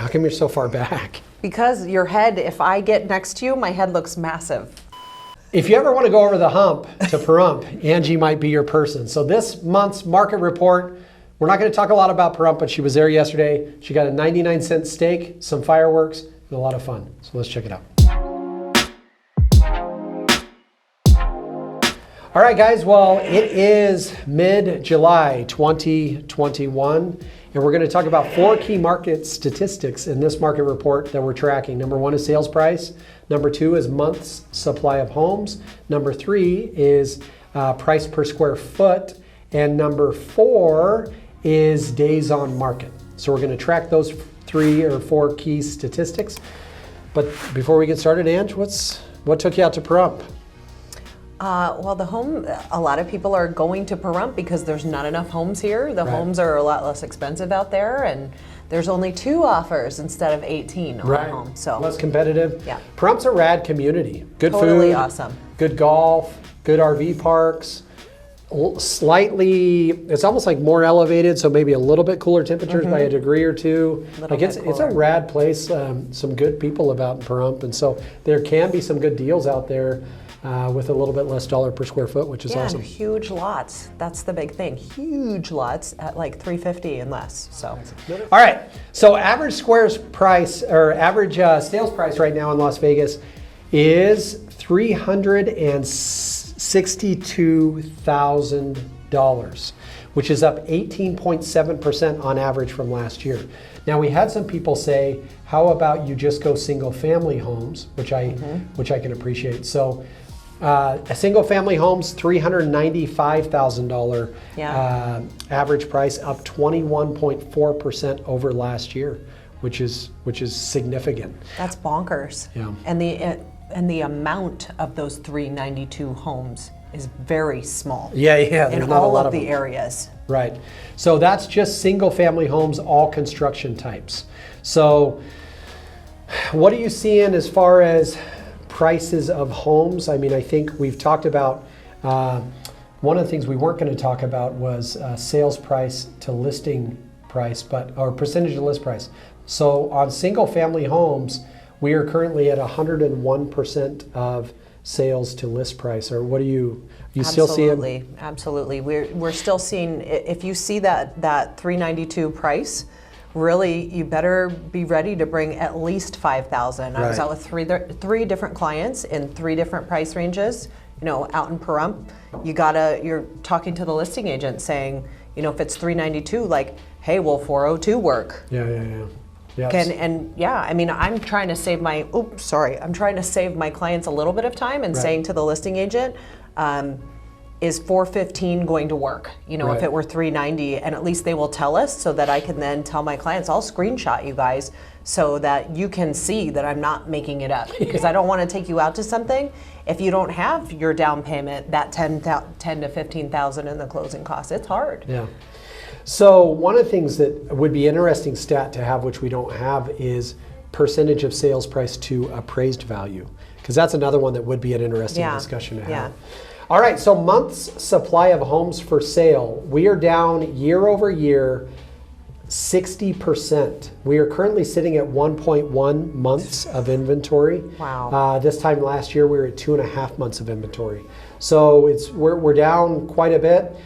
How come you're so far back? Because your head, if I get next to you, my head looks massive. If you ever want to go over the hump to Pahrump, Angie might be your person. So this month's market report, we're not going to talk a lot about Pahrump, but she was there yesterday. She got a 99-cent steak, some fireworks, and a lot of fun. So let's check it out. All right, guys, well, it is mid-July 2021, and we're going to talk about 4 key market statistics in this market report that we're tracking. Number 1 is sales price. Number 2 is months supply of homes. Number 3 is price per square foot. And number 4 is days on market. So we're going to track those 3 or 4 key statistics. But before we get started, Ange, what took you out to Pahrump? Well, a lot of people are going to Pahrump because there's not enough homes here. The homes are a lot less expensive out there, and there's only 2 offers instead of 18 on a home. So less competitive. Yeah. Pahrum's a rad community. Good totally food. Awesome. Good golf. Good RV parks. Slightly, it's almost like more elevated, so maybe a little bit cooler temperatures by a degree or 2. Like it's a rad place. Some good people about in Pahrump, and so there can be some good deals out there. With a little bit less dollar per square foot, which is awesome. And huge lots. That's the big thing. Huge lots at like $350 and less. So. All right. So average sales price right now in Las Vegas is $362,000, which is up 18.7% on average from last year. Now we had some people say, "How about you just go single family homes?" which I can appreciate. So. A single family home's $395,000 average price, up 21.4% over last year, which is significant. That's bonkers. Yeah. And the amount of those 392 homes is very small. Yeah. There's in not all a lot of the them. areas. Right. So that's just single family homes, all construction types. So what are you seeing as far as prices of homes? I mean, I think we've talked about, one of the things we weren't going to talk about was sales price to listing price, or percentage of list price. So on single family homes, we are currently at 101% of sales to list price. Or what do you still seeing? Absolutely. We're still seeing, if you see that 392 price, really, you better be ready to bring at least 5,000. I was out with three different clients in 3 different price ranges. Out in Pahrump, you're talking to the listing agent saying, if it's 392, like, hey, will 402 work? Yeah. Yes. I mean, I'm trying to save my clients a little bit of time and saying to the listing agent, is 415 going to work? If it were 390, and at least they will tell us so that I can then tell my clients, I'll screenshot you guys so that you can see that I'm not making it up. Because I don't want to take you out to something if you don't have your down payment, that 10 to 15,000 in the closing costs. It's hard. Yeah. So one of the things that would be interesting stat to have, which we don't have, is percentage of sales price to appraised value. Because that's another one that would be an interesting discussion to have. Yeah. All right, so months supply of homes for sale. We are down year over year 60%. We are currently sitting at 1.1 months of inventory. Wow. This time last year we were at 2.5 months of inventory. So we're down quite a bit.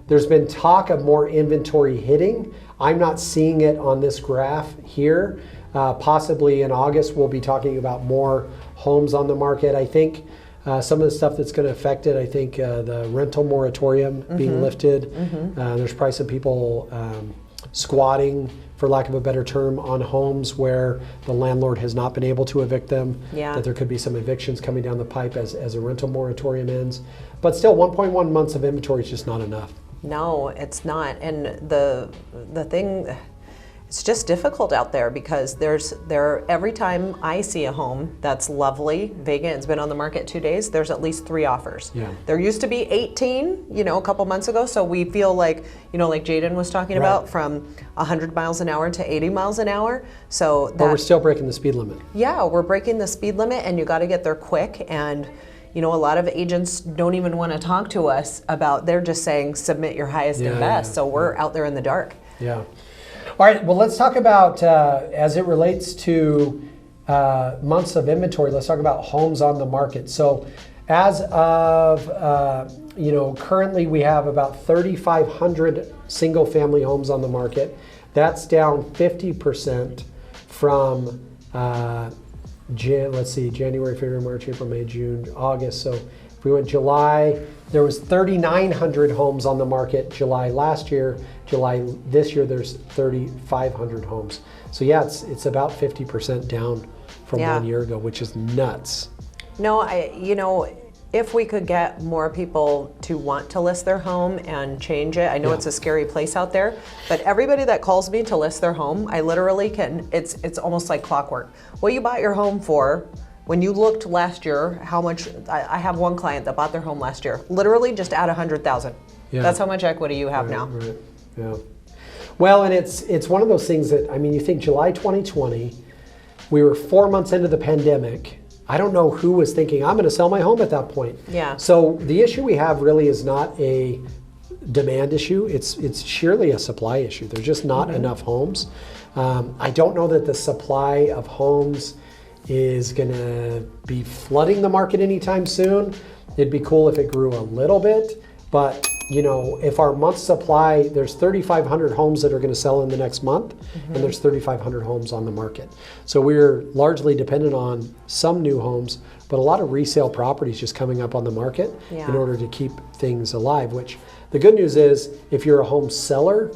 There's been talk of more inventory hitting. I'm not seeing it on this graph here. Possibly in August we'll be talking about more homes on the market. I think some of the stuff that's going to affect it, I think the rental moratorium being lifted. There's probably some people squatting, for lack of a better term, on homes where the landlord has not been able to evict them. Yeah. That there could be some evictions coming down the pipe as a rental moratorium ends. But still, 1.1 months of inventory is just not enough. No, it's not. And the thing, it's just difficult out there because every time I see a home that's lovely, vacant, it's been on the market 2 days, there's at least 3 offers. Yeah. There used to be 18, a couple months ago, so we feel like, like Jaden was talking about, from 100 miles an hour to 80 miles an hour. But we're still breaking the speed limit. Yeah, we're breaking the speed limit, and you got to get there quick. And a lot of agents don't even want to talk to us about, they're just saying submit your highest and best. So we're out there in the dark. Yeah. All right, well, let's talk about, as it relates to months of inventory, let's talk about homes on the market. So as of, currently we have about 3,500 single family homes on the market. That's down 50% from, January, February, March, April, May, June, August. So if we went July, there was 3,900 homes on the market July last year. July this year, there's 3,500 homes. So yeah, it's about 50% down from 1 year ago, which is nuts. No, if we could get more people to want to list their home and change it, I know it's a scary place out there, but everybody that calls me to list their home, I literally can, it's almost like clockwork. What you bought your home for, when you looked last year, how much, I have one client that bought their home last year, literally just add 100,000. Yeah. That's how much equity you have now. Right, yeah. Well, and it's one of those things that, you think July 2020, we were 4 months into the pandemic. I don't know who was thinking, I'm going to sell my home at that point. Yeah. So the issue we have really is not a demand issue. It's sheerly a supply issue. There's just not enough homes. I don't know that the supply of homes is going to be flooding the market anytime soon. It'd be cool if it grew a little bit, but if our month supply, there's 3,500 homes that are going to sell in the next month, and there's 3,500 homes on the market. So we're largely dependent on some new homes, but a lot of resale properties just coming up on the market in order to keep things alive, which the good news is if you're a home seller,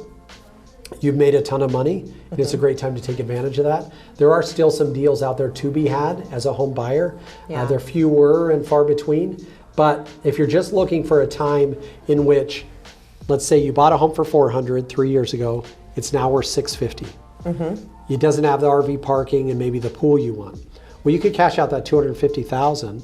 you've made a ton of money, and it's a great time to take advantage of that. There are still some deals out there to be had as a home buyer. They're fewer and far between. But if you're just looking for a time in which, let's say you bought a home for $400 3 years ago, it's now worth $650. It doesn't have the RV parking and maybe the pool you want. Well, you could cash out that $250,000.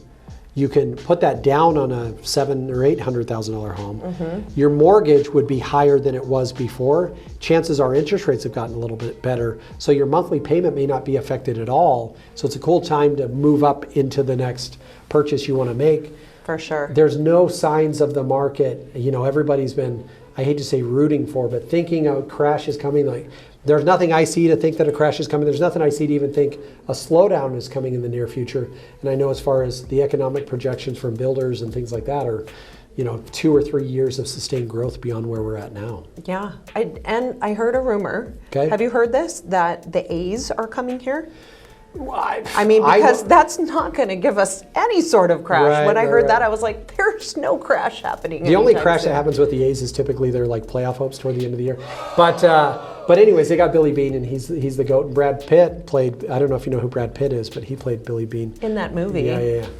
You can put that down on a $700,000 or $800,000 home. Your mortgage would be higher than it was before. Chances are interest rates have gotten a little bit better, so your monthly payment may not be affected at all. So it's a cool time to move up into the next purchase you want to make. For sure. There's no signs of the market. Everybody's been, I hate to say rooting for, but thinking a crash is coming. Like, there's nothing I see to think that a crash is coming. There's nothing I see to even think a slowdown is coming in the near future. And I know as far as the economic projections from builders and things like that are, 2 or 3 years of sustained growth beyond where we're at now. Yeah, and I heard a rumor. Okay. Have you heard this, that the A's are coming here? Because that's not going to give us any sort of crash. When I heard that, I was like, there's no crash happening. The only crash that happens with the A's is typically they're like playoff hopes toward the end of the year. But anyways, they got Billy Beane, and he's the GOAT. And Brad Pitt played, I don't know if you know who Brad Pitt is, but he played Billy Beane. In that movie.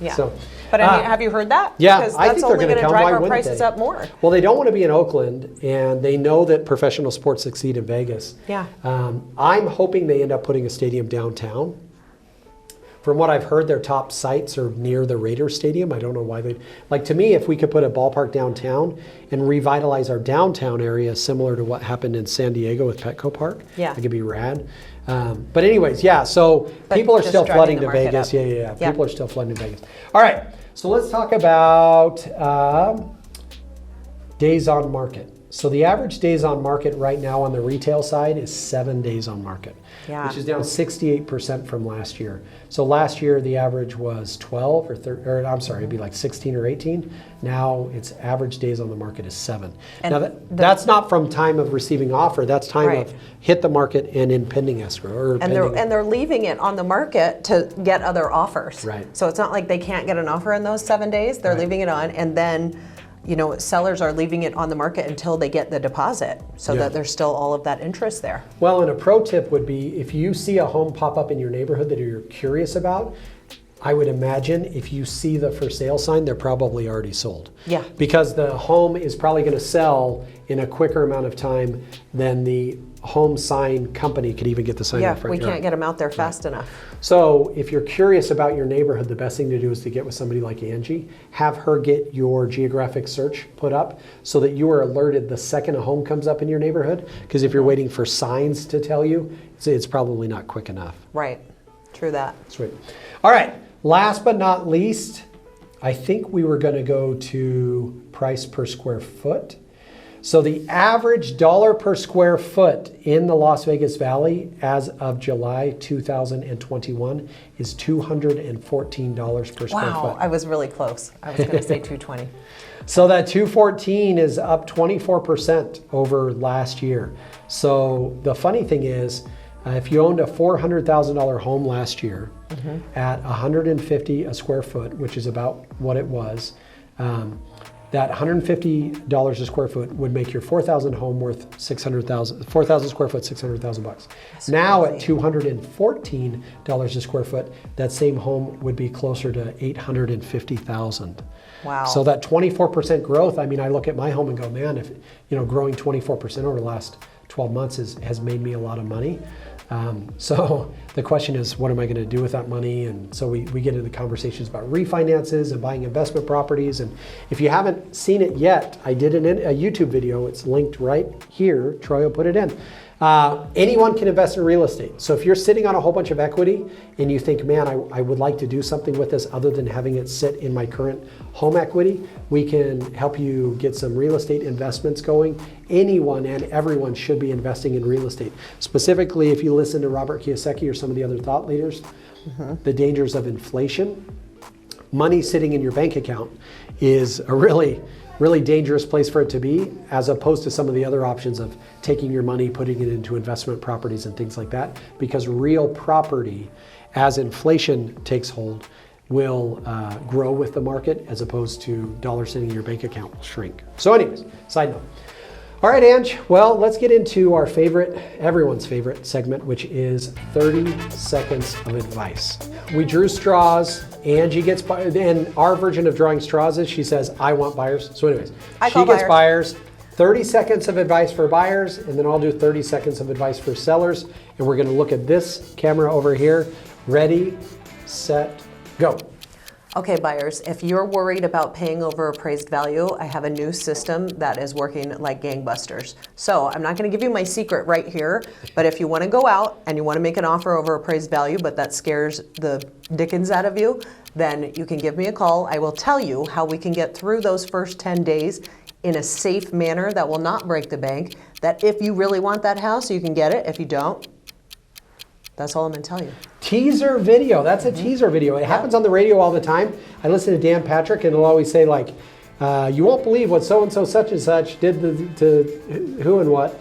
Yeah. So, but have you heard that? Yeah, because I that's think they're only going to drive come. our prices up more. Well, they don't want to be in Oakland, and they know that professional sports succeed in Vegas. Yeah. I'm hoping they end up putting a stadium downtown. From what I've heard, their top sites are near the Raiders Stadium. I don't know why to me, if we could put a ballpark downtown and revitalize our downtown area similar to what happened in San Diego with Petco Park, that could be rad. But anyways, so people are still flooding to Vegas. Yeah. People are still flooding to Vegas. All right, so let's talk about days on market. So the average days on market right now on the retail side is 7 days on market, which is down 68% from last year. So last year the average was 12 it'd be like 16 or 18. Now its average days on the market is 7. And now that's not from time of receiving offer. That's time of hit the market and in pending escrow. And they're leaving it on the market to get other offers. Right. So it's not like they can't get an offer in those 7 days. They're leaving it on, and then sellers are leaving it on the market until they get the deposit, so that there's still all of that interest there. Well, and a pro tip would be, if you see a home pop up in your neighborhood that you're curious about, I would imagine if you see the for sale sign, they're probably already sold. Yeah. Because the home is probably going to sell in a quicker amount of time than the home sign company could even get the sign off. Yeah, we can't get them out there fast enough. So if you're curious about your neighborhood, the best thing to do is to get with somebody like Angie. Have her get your geographic search put up so that you are alerted the second a home comes up in your neighborhood. Because if you're waiting for signs to tell you, it's probably not quick enough. Right. True that. Sweet. All right. Last but not least, I think we were going to go to price per square foot. So the average dollar per square foot in the Las Vegas Valley as of July 2021 is $214 per square Wow, foot. I was really close. I was going to say 220. So that 214 is up 24% over last year. So the funny thing is, if you owned a $400,000 home last year at 150 a square foot, which is about what it was, that $150 a square foot would make your 4,000 home worth 4,000 square foot, $600,000. Now at $214 a square foot, that same home would be closer to $850,000. Wow. So that 24% growth, I mean, I look at my home and go, man, if growing 24% over the last 12 months has made me a lot of money. So the question is, what am I going to do with that money? And so we get into conversations about refinances and buying investment properties. And if you haven't seen it yet, I did a YouTube video. It's linked right here. Troy will put it in. Anyone can invest in real estate. So if you're sitting on a whole bunch of equity and you think, man, I would like to do something with this other than having it sit in my current home equity, we can help you get some real estate investments going. Anyone and everyone should be investing in real estate. Specifically, if you listen to Robert Kiyosaki or some of the other thought leaders, the dangers of inflation. Money sitting in your bank account is a really dangerous place for it to be, as opposed to some of the other options of taking your money, putting it into investment properties and things like that, because real property, as inflation takes hold, will grow with the market, as opposed to dollars sitting in your bank account will shrink. So anyways, side note. All right, Ange, well, let's get into our favorite, everyone's favorite segment, which is 30 seconds of advice. We drew straws. Angie gets, and our version of drawing straws is she says, I want buyers. So anyways, she gets buyers. 30 seconds of advice for buyers, and then I'll do 30 seconds of advice for sellers. And we're gonna look at this camera over here. Ready, set, go. Okay, buyers, if you're worried about paying over appraised value, I have a new system that is working like gangbusters. So I'm not going to give you my secret right here, but if you want to go out and you want to make an offer over appraised value, but that scares the dickens out of you, then you can give me a call. I will tell you how we can get through those first 10 days in a safe manner that will not break the bank, that if you really want that house, you can get it. If you don't, that's all I'm going to tell you. Teaser video. That's a teaser video. It happens on the radio all the time. I listen to Dan Patrick, and he'll always say, like, you won't believe what so-and-so such and such did to who and what.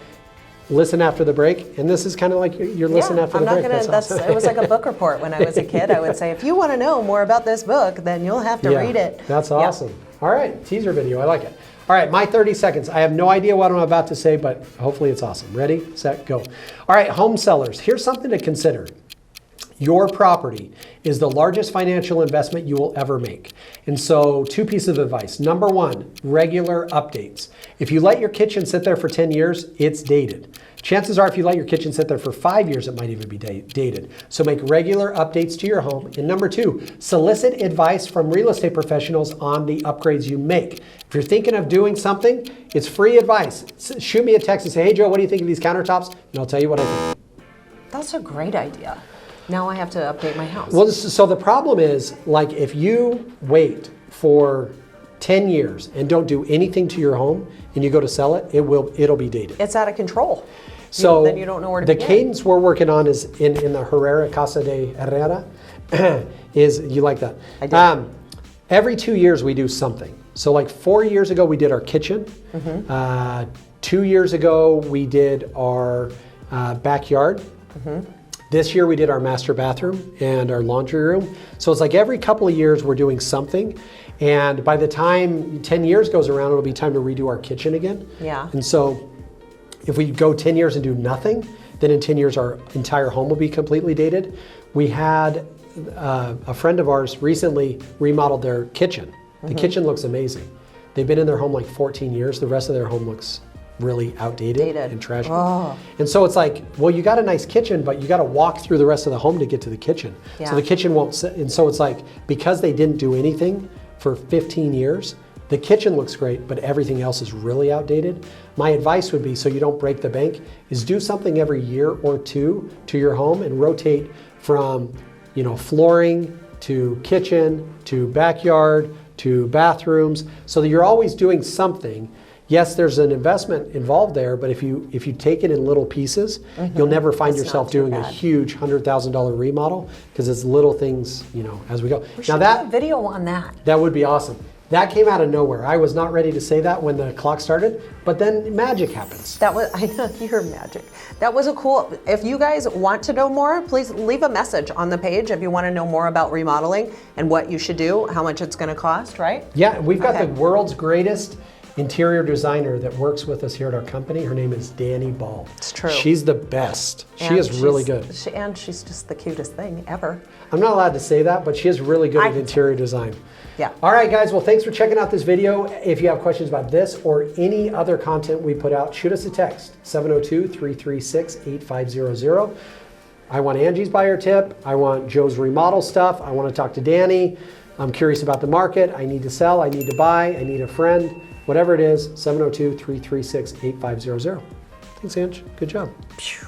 Listen after the break. And this is kind of like you're listening after the break. Awesome. It was like a book report when I was a kid. I would say, if you want to know more about this book, then you'll have to read it. That's awesome. All right, teaser video. I like it. All right, my 30 seconds. I have no idea what I'm about to say, but hopefully it's awesome. Ready, set, go. All right, home sellers, here's something to consider. Your property is the largest financial investment you will ever make. And so 2 pieces of advice. Number 1, regular updates. If you let your kitchen sit there for 10 years, it's dated. Chances are if you let your kitchen sit there for 5 years, it might even be dated. So make regular updates to your home. And number 2, solicit advice from real estate professionals on the upgrades you make. If you're thinking of doing something, it's free advice. Shoot me a text and say, hey Joe, what do you think of these countertops? And I'll tell you what I think. That's a great idea. Now I have to update my house. Well, so the problem is, like, if you wait for 10 years and don't do anything to your home and you go to sell it, it'll be dated. It's out of control. So then you don't know where to begin. The cadence we're working on is in the Herrera, Casa de Herrera, is, you like that? I do. Every 2 years we do something. So like 4 years ago we did our kitchen. 2 years ago we did our backyard. This year we did our master bathroom and our laundry room. So it's like every couple of years we're doing something. And by the time 10 years goes around, it'll be time to redo our kitchen again. Yeah. And so if we go 10 years and do nothing, then in 10 years our entire home will be completely dated. We had a friend of ours recently remodeled their kitchen. The kitchen looks amazing. They've been in their home like 14 years. The rest of their home looks really outdated and trashy. And so it's like, well, you got a nice kitchen, but you got to walk through the rest of the home to get to the kitchen. So the kitchen won't sit. And so it's like, because they didn't do anything for 15 years, the kitchen looks great, but everything else is really outdated. My advice would be, so you don't break the bank, is do something every year or 2 to your home and rotate from, flooring to kitchen to backyard to bathrooms, so that you're always doing something. yes, there's an investment involved there, but if you take it in little pieces, you'll never find It's yourself not too doing a bad. huge $100,000 remodel because it's little things, as we go. We should Now do a video on that. that would be awesome. That came out of nowhere. I was not ready to say that when the clock started, but then magic happens. That was, I know, you're magic. That was a cool, if you guys want to know more, please leave a message on the page if you want to know more about remodeling and what you should do, how much it's going to cost, right? Yeah, we've got Okay. the world's greatest interior designer that works with us here at our company. Her name is Danny Ball. It's true. She's the best. She And is really she's- good. And she's just the cutest thing ever. I'm not allowed to say that, but she is really good at interior design. Yeah. All right, guys. Well, thanks for checking out this video. If you have questions about this or any other content we put out, shoot us a text, 702-336-8500. I want Angie's buyer tip. I want Joe's remodel stuff. I want to talk to Danny. I'm curious about the market. I need to sell. I need to buy. I need a friend. Whatever it is, 702-336-8500. Thanks, Ange. Good job. Phew.